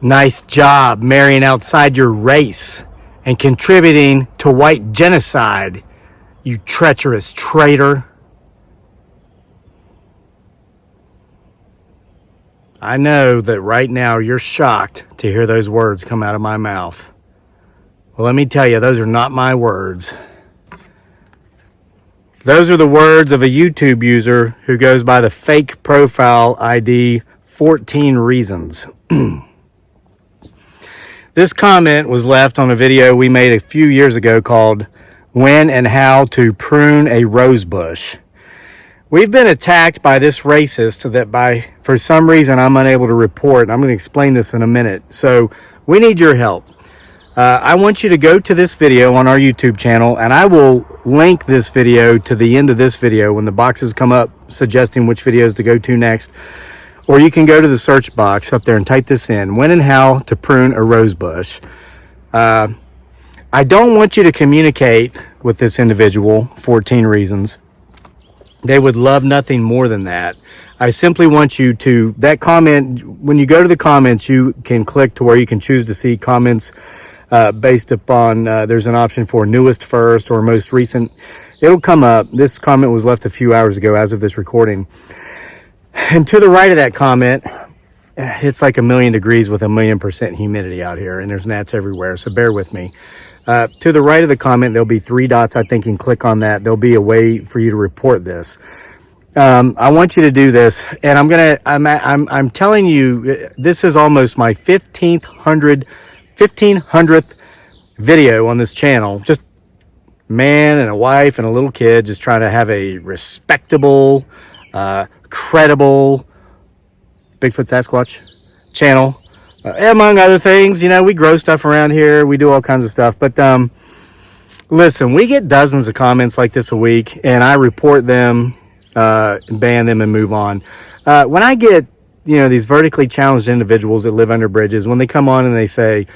Nice job marrying outside your race and contributing to white genocide, you treacherous traitor. I know that right now you're shocked to hear those words come out of my mouth. Well, let me tell you, those are not my words. Those are the words of a YouTube user who goes by the fake profile ID 14 Reasons. This comment was left on a video we made a few years ago called When and How to Prune a Rose Bush. We've been attacked by this racist that for some reason I'm unable to report. I'm going to explain this in a minute. So we need your help. I want you to go to this video on our YouTube channel, and I will link this video to the end of this video when the boxes come up suggesting which videos to go to next. Or you can go to the search box up there and type this in, When and How to Prune a Rose Bush. I don't want you to communicate with this individual, 14 Reasons. They would love nothing more than that. I simply want you to, that comment, when you go to the comments, you can click to where you can choose to see comments based upon, there's an option for newest first or most recent. It'll come up. This comment was left a few hours ago as of this recording. And to the right of that comment, it's like 1,000,000 degrees with 1,000,000% humidity out here, and there's gnats everywhere, so bear with me. To the right of the comment, there'll be 3 dots. I think you can click on that. There'll be a way for you to report this. I want you to do this, and I'm telling you, this is almost my 1500th video on this channel. Just man and a wife and a little kid just trying to have a respectable, credible Bigfoot Sasquatch channel. Among other things, you know, we grow stuff around here. We do all kinds of stuff. But listen, we get dozens of comments like this a week, and I report them, ban them, and move on. When I get, you know, these vertically challenged individuals that live under bridges, when they come on and they say,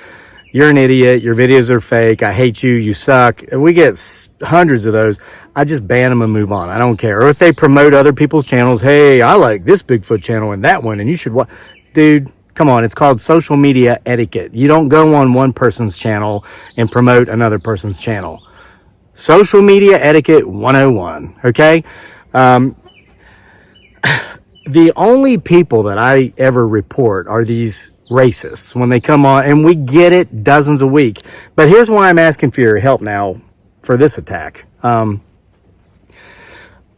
you're an idiot, your videos are fake, I hate you, you suck, and we get hundreds of those, I just ban them and move on. I don't care. Or if they promote other people's channels, hey, I like this Bigfoot channel and that one, and you should watch. Dude, come on, it's called social media etiquette. You don't go on one person's channel and promote another person's channel. Social media etiquette 101, okay? The only people that I ever report are these racists when they come on, and we get it dozens a week. But here's why I'm asking for your help now for this attack.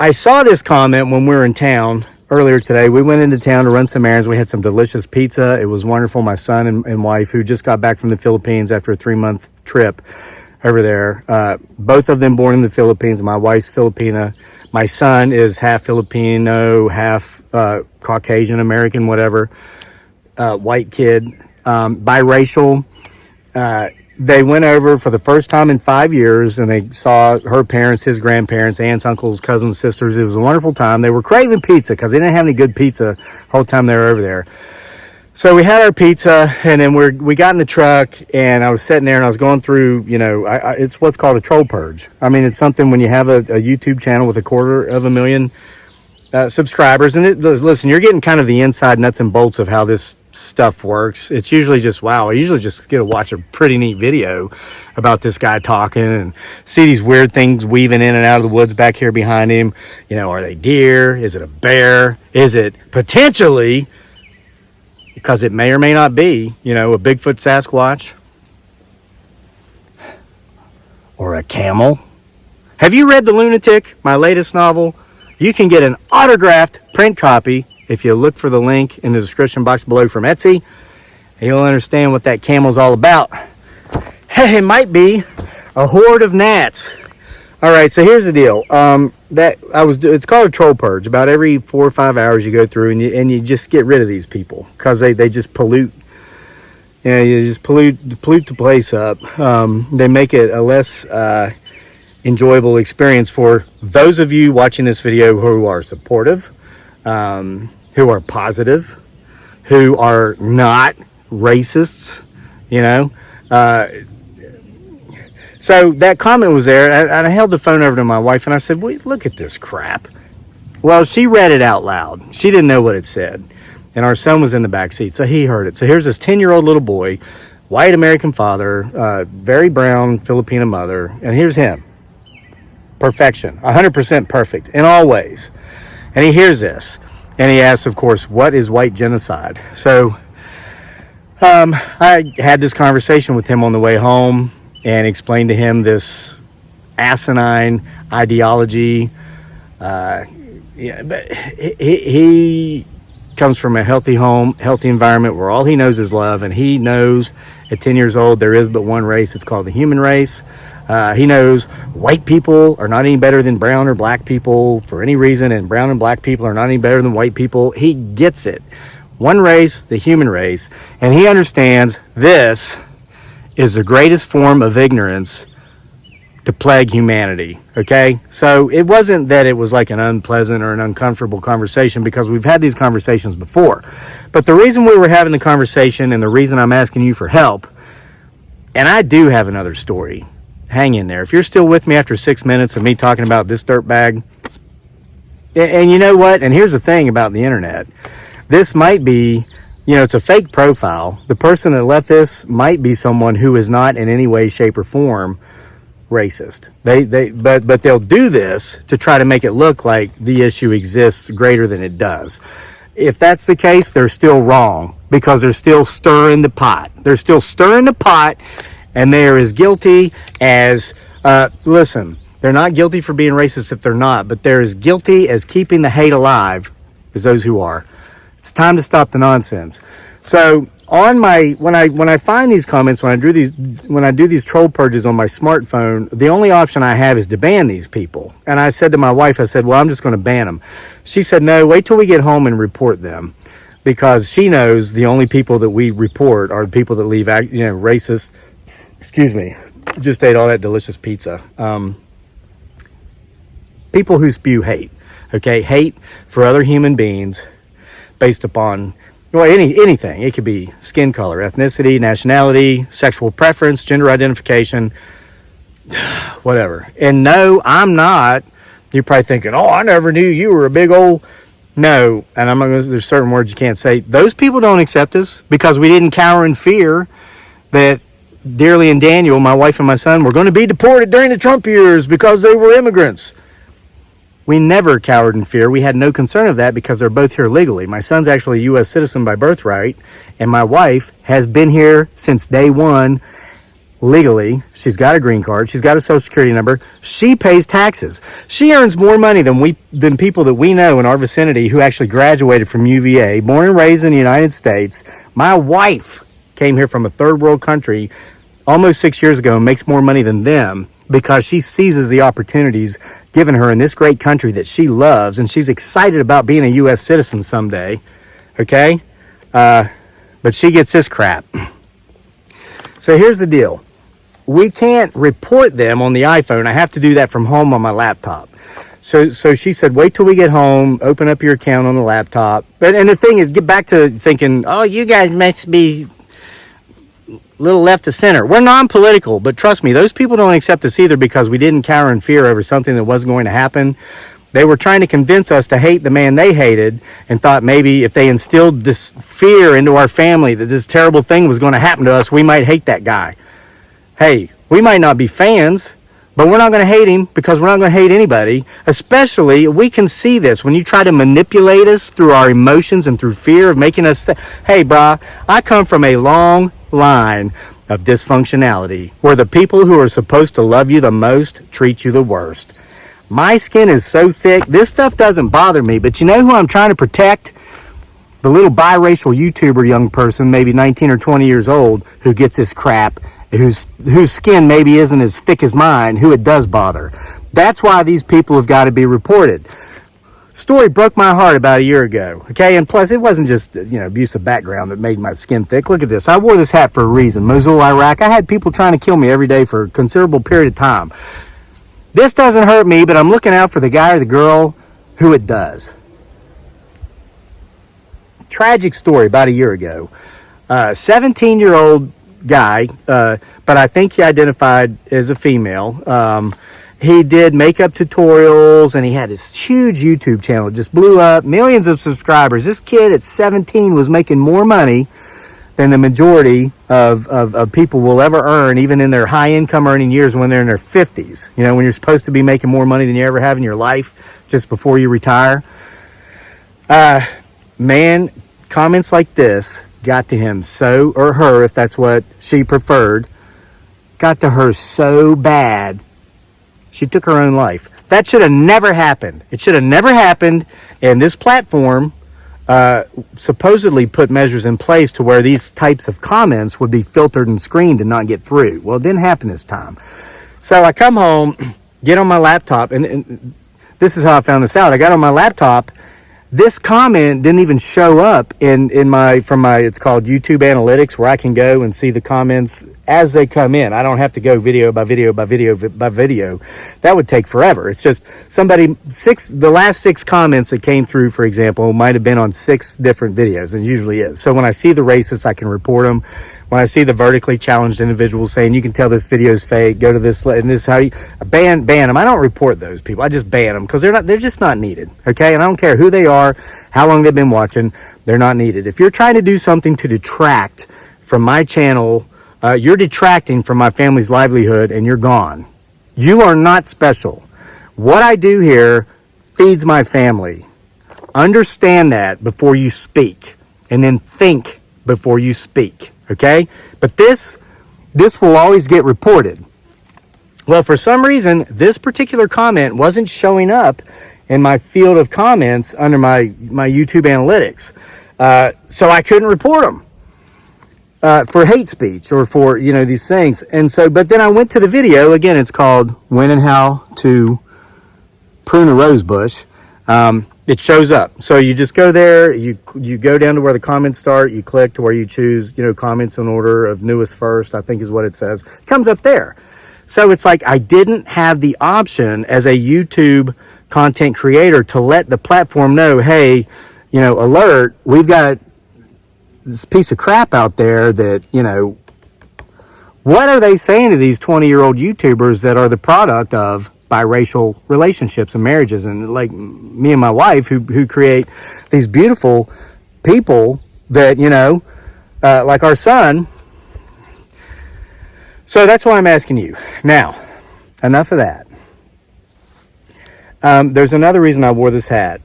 I saw this comment when we were in town earlier today. We went into town to run some errands. We had some delicious pizza. It was wonderful. My son and wife, who just got back from the Philippines after a 3-month trip over there, both of them born in the Philippines. My wife's Filipina. My son is half Filipino, half Caucasian, American, whatever, white kid, biracial. They went over for the first time in 5 years, and they saw her parents, his grandparents, aunts, uncles, cousins, sisters. It was a wonderful time. They were craving pizza because they didn't have any good pizza the whole time they were over there. So we had our pizza, and then we got in the truck, and I was sitting there, and I was going through, you know, it's what's called a troll purge. I mean, it's something when you have a YouTube channel with 250,000 subscribers, and listen, you're getting kind of the inside nuts and bolts of how this stuff works. It's usually just, wow, I usually just get to watch a pretty neat video about this guy talking and see these weird things weaving in and out of the woods back here behind him. You know, are they deer? Is it a bear? Is it potentially, because it may or may not be, you know, a Bigfoot Sasquatch or a camel? Have you read The Lunatic, my latest novel? You can get an autographed print copy if you look for the link in the description box below from Etsy. You'll understand what that camel's all about. Hey, it might be a horde of gnats. All right, so here's the deal. It's called a troll purge. About every 4 or 5 hours you go through and you just get rid of these people because they just pollute. You know, you just pollute the place up. They make it a less enjoyable experience for those of you watching this video who are supportive, who are positive, who are not racists, you know. So that comment was there, and I held the phone over to my wife, and I said, wait, look at this crap. Well, she read it out loud. She didn't know what it said. and our son was in the back seat, so he heard it. So here's this 10-year-old little boy, white American father, very brown Filipino mother, and here's him. Perfection, 100% perfect in all ways. And he hears this, and he asks, of course, what is white genocide? So I had this conversation with him on the way home and explained to him this asinine ideology. But he comes from a healthy home, healthy environment where all he knows is love, and he knows at 10 years old there is but one race. It's called the human race. He knows white people are not any better than brown or black people for any reason, and brown and black people are not any better than white people. He gets it. One race, the human race, and he understands this is the greatest form of ignorance to plague humanity, okay? So it wasn't that it was like an unpleasant or an uncomfortable conversation, because we've had these conversations before. But the reason we were having the conversation and the reason I'm asking you for help, and I do have another story, hang in there. If you're still with me after 6 minutes of me talking about this dirtbag, and you know what? And here's the thing about the internet. This might be, it's a fake profile. The person that left this might be someone who is not in any way, shape, or form racist. But they'll do this to try to make it look like the issue exists greater than it does. If that's the case, they're still wrong, because they're still stirring the pot. They're still stirring the pot, and they're as guilty as, listen, they're not guilty for being racist if they're not, but they're as guilty as keeping the hate alive as those who are. It's time to stop the nonsense. So on when I find these comments, when I do these troll purges on my smartphone, the only option I have is to ban these people. And I said to my wife, I said, well, I'm just going to ban them. She said, no, wait till we get home and report them, because she knows the only people that we report are the people that leave, racist. Excuse me, just ate all that delicious pizza. People who spew hate, okay, hate for other human beings based upon, anything. It could be skin color, ethnicity, nationality, sexual preference, gender identification, whatever. And no, I'm not. You're probably thinking, oh, I never knew you were a big old... No, and there's certain words you can't say. Those people don't accept us because we didn't cower in fear that Dearly and Daniel, my wife and my son, were going to be deported during the Trump years because they were immigrants. We never cowered in fear. We had no concern of that because they're both here legally. My son's actually a U.S. citizen by birthright, and my wife has been here since day one legally. She's got a green card. She's got a social security number. She pays taxes. She earns more money than people that we know in our vicinity who actually graduated from UVA, born and raised in the United States. My wife came here from a third world country almost 6 years ago and makes more money than them because she seizes the opportunities given her in this great country that she loves, and she's excited about being a U.S. citizen someday, okay? But she gets this crap. So here's the deal. We can't report them on the iPhone. I have to do that from home on my laptop. So she said, wait till we get home, open up your account on the laptop. And the thing is, get back to thinking, oh, you guys must be little left to center. We're non-political, but trust me, those people don't accept us either because we didn't cower in fear over something that wasn't going to happen. They were trying to convince us to hate the man they hated and thought maybe if they instilled this fear into our family that this terrible thing was going to happen to us, we might hate that guy. Hey, we might not be fans, but we're not going to hate him because we're not going to hate anybody. Especially, we can see this when you try to manipulate us through our emotions and through fear of making us hey, brah, I come from a long line of dysfunctionality where the people who are supposed to love you the most treat you the worst. My skin is so thick, this stuff doesn't bother me, but you know who I'm trying to protect? The little biracial YouTuber young person, maybe 19 or 20 years old, who gets this crap, whose skin maybe isn't as thick as mine, who it does bother. That's why these people have got to be reported. Story broke my heart about a year ago, okay? And plus, it wasn't just, abusive background that made my skin thick. Look at this. I wore this hat for a reason. Mosul, Iraq. I had people trying to kill me every day for a considerable period of time. This doesn't hurt me, but I'm looking out for the guy or the girl who it does. Tragic story about a year ago. 17-year-old guy, but I think he identified as a female. He did makeup tutorials, and he had this huge YouTube channel. It just blew up, millions of subscribers. This kid at 17 was making more money than the majority of people will ever earn, even in their high income earning years when they're in their 50s. You know, when you're supposed to be making more money than you ever have in your life just before you retire. Man, comments like this got to him so, or her, if that's what she preferred, got to her so bad, she took her own life. That should have never happened. It should have never happened, and this platform supposedly put measures in place to where these types of comments would be filtered and screened and not get through. Well, it didn't happen this time. So I come home, get on my laptop, and this is how I found this out. I got on my laptop. This comment didn't even show up in my it's called YouTube Analytics, where I can go and see the comments as they come in. I don't have to go video by video by video by video. That would take forever. It's just the last 6 comments that came through, for example, might have been on 6 different videos, and usually is. So when I see the racists, I can report them. When I see the vertically challenged individuals saying, you can tell this video is fake, go to this, and this is how you ban them. I don't report those people. I just ban them because they're just not needed. Okay. And I don't care who they are, how long they've been watching. They're not needed. If you're trying to do something to detract from my channel, you're detracting from my family's livelihood, and you're gone. You are not special. What I do here feeds my family. Understand that before you speak, and then think before you speak. Okay? But this will always get reported. Well, for some reason, this particular comment wasn't showing up in my field of comments under my YouTube analytics. So I couldn't report them for hate speech or for, these things. And so, but then I went to the video. Again, it's called When and How to Prune a Rose Bush. It shows up. So you just go there, you go down to where the comments start, you click to where you choose, comments in order of newest first, I think is what it says. It comes up there. So it's like I didn't have the option as a YouTube content creator to let the platform know, hey, alert, we've got this piece of crap out there that, what are they saying to these 20-year-old YouTubers that are the product of biracial relationships and marriages, and like me and my wife who create these beautiful people that, like our son. So that's why I'm asking you. Now, enough of that. There's another reason I wore this hat.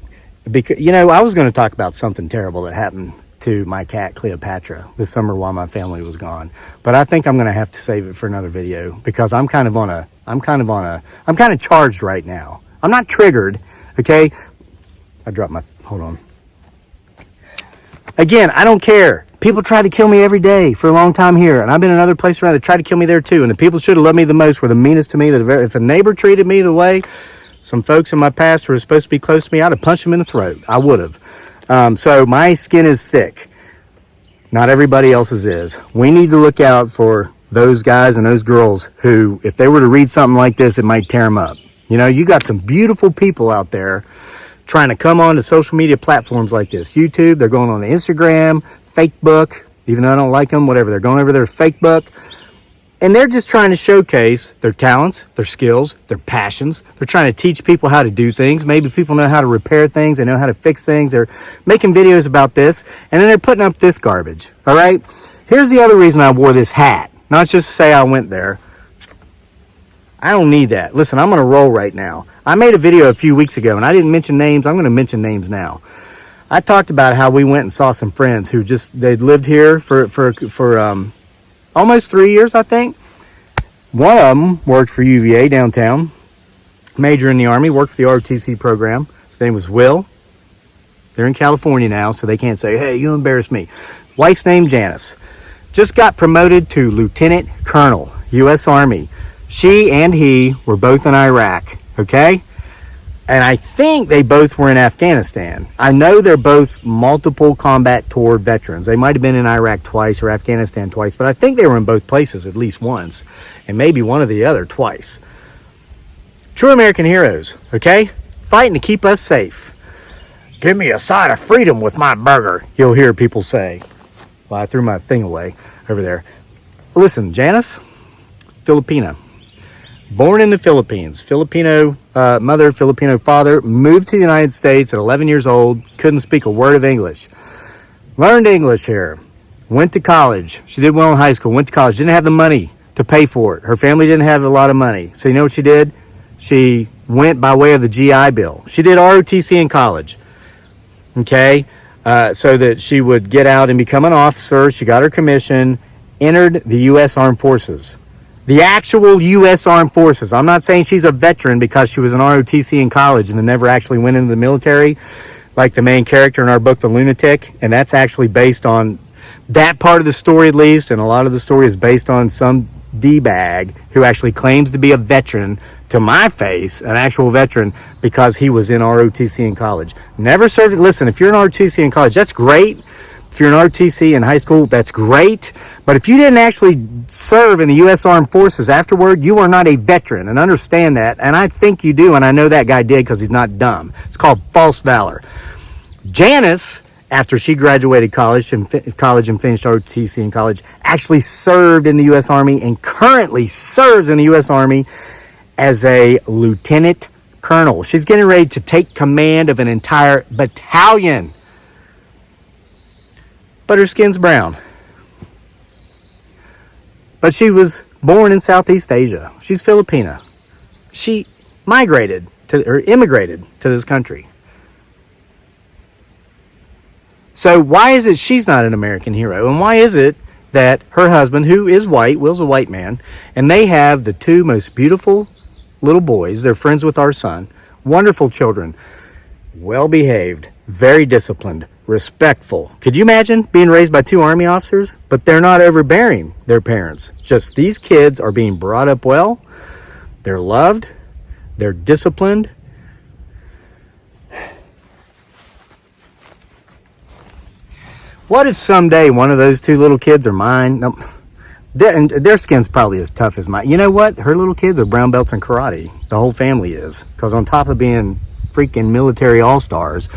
Because, I was going to talk about something terrible that happened to my cat Cleopatra this summer while my family was gone. But I think I'm going to have to save it for another video because I'm kind of charged right now. I'm not triggered, okay? Hold on. Again, I don't care. People try to kill me every day for a long time here, and I've been in other places around that tried to kill me there too, and the people should have loved me the most were the meanest to me. If a neighbor treated me the way some folks in my past who were supposed to be close to me, I'd have punched them in the throat. I would have. So my skin is thick. Not everybody else's is. We need to look out for those guys and those girls who, if they were to read something like this, it might tear them up. You got some beautiful people out there trying to come on to social media platforms like this. YouTube, they're going on to Instagram, Facebook, even though I don't like them, whatever. They're going over their Facebook. And they're just trying to showcase their talents, their skills, their passions. They're trying to teach people how to do things. Maybe people know how to repair things. They know how to fix things. They're making videos about this. And then they're putting up this garbage. All right? Here's the other reason I wore this hat. Not just to say I went there. I don't need that. Listen, I'm going to roll right now. I made a video a few weeks ago, and I didn't mention names. I'm going to mention names now. I talked about how we went and saw some friends who they'd lived here for almost 3 years, I think. One of them worked for UVA downtown, major in the Army, worked for the ROTC program. His name was Will. They're in California now, so they can't say, hey, you embarrassed me. Wife's name, Janice. Just got promoted to Lieutenant Colonel, U.S. Army. She and he were both in Iraq, okay? And I think they both were in Afghanistan. I know they're both multiple combat tour veterans. They might have been in Iraq twice or Afghanistan twice, but I think they were in both places at least once, and maybe one or the other twice. True American heroes, okay? Fighting to keep us safe. Give me a side of freedom with my burger, you'll hear people say. Well, I threw my thing away over there. Listen, Janice, Filipina. Born in the Philippines, Filipino mother, Filipino father, moved to the United States at 11 years old, couldn't speak a word of English. Learned English here, went to college. She did well in high school, went to college, didn't have the money to pay for it. Her family didn't have a lot of money. So you know what she did? She went by way of the GI Bill. She did ROTC in college, okay, so that she would get out and become an officer. She got her commission, entered the U.S. Armed Forces. The actual U.S. Armed Forces. I'm not saying she's a veteran because she was an ROTC in college and then never actually went into the military, like the main character in our book, The Lunatic. And that's actually based on that part of the story, at least. And a lot of the story is based on some D-bag who actually claims to be a veteran, to my face, an actual veteran, because he was in ROTC in college. Never served. Listen, if you're in ROTC in college, that's great. If you're in ROTC in high school, that's great. But if you didn't actually serve in the U.S. Armed Forces afterward, you are not a veteran, and understand that. And I think you do, and I know that guy did because he's not dumb. It's called false valor. Janice, after she graduated college and finished ROTC in college, actually served in the U.S. Army and currently serves in the U.S. Army as a lieutenant colonel. She's getting ready to take command of an entire battalion. But her skin's brown. But she was born in Southeast Asia. She's Filipina. She immigrated to this country. So why is it she's not an American hero? And why is it that her husband, who is white, Will's a white man, and they have the two most beautiful little boys, they're friends with our son, wonderful children, well-behaved, very disciplined, respectful. Could you imagine being raised by two Army officers? But they're not overbearing, their parents. Just these kids are being brought up well. They're loved. They're disciplined. What if someday one of those two little kids are mine? No, their skin's probably as tough as mine. You know what? Her little kids are brown belts in karate. The whole family is. Because on top of being freaking military all-stars,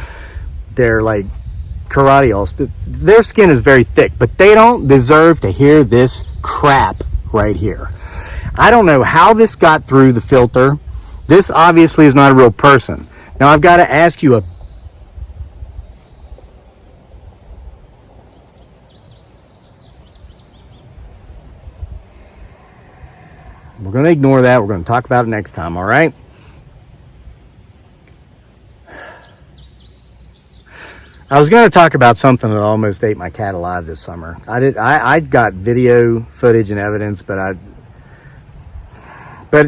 they're like karate all-stars. Their skin is very thick, but they don't deserve to hear this crap right here. I don't know how this got through the filter. This obviously is not a real person. Now I've got to ask you we're going to ignore that. We're going to talk about it next time, all right? I was going to talk about something that almost ate my cat alive this summer. I got video footage and evidence, but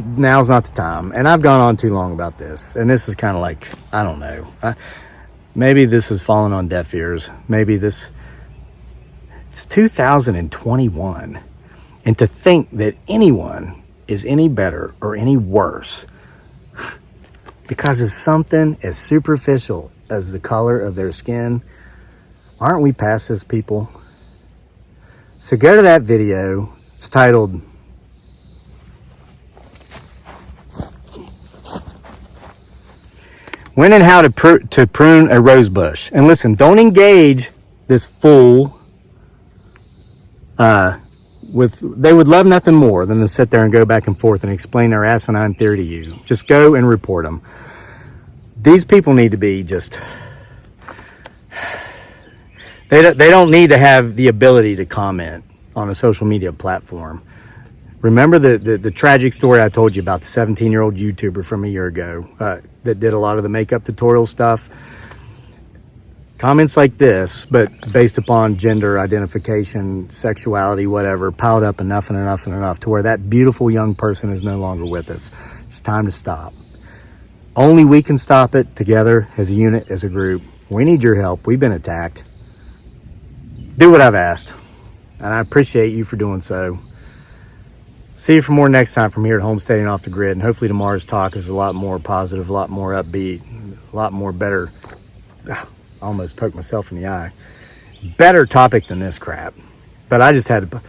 now's not the time. And I've gone on too long about this. And this is kind of like, I don't know. Maybe this has fallen on deaf ears. Maybe it's 2021. And to think that anyone is any better or any worse because of something as superficial as the color of their skin, aren't we past this, people? So go to that video. It's titled When and How to Prune a Rose Bush. And listen, don't engage this fool they would love nothing more than to sit there and go back and forth and explain their asinine theory to you. Just go and report them. These people need to be just, they don't need to have the ability to comment on a social media platform. Remember the tragic story I told you about the 17-year-old YouTuber from a year ago that did a lot of the makeup tutorial stuff? Comments like this, but based upon gender identification, sexuality, whatever, piled up enough and enough and enough to where that beautiful young person is no longer with us. It's time to stop. Only we can stop it together as a unit, as a group. We need your help. We've been attacked. Do what I've asked, and I appreciate you for doing so. See you for more next time from here at Homesteading Off the Grid, and hopefully tomorrow's talk is a lot more positive, a lot more upbeat, a lot more better. I almost poked myself in the eye. Better topic than this crap. But I just had to,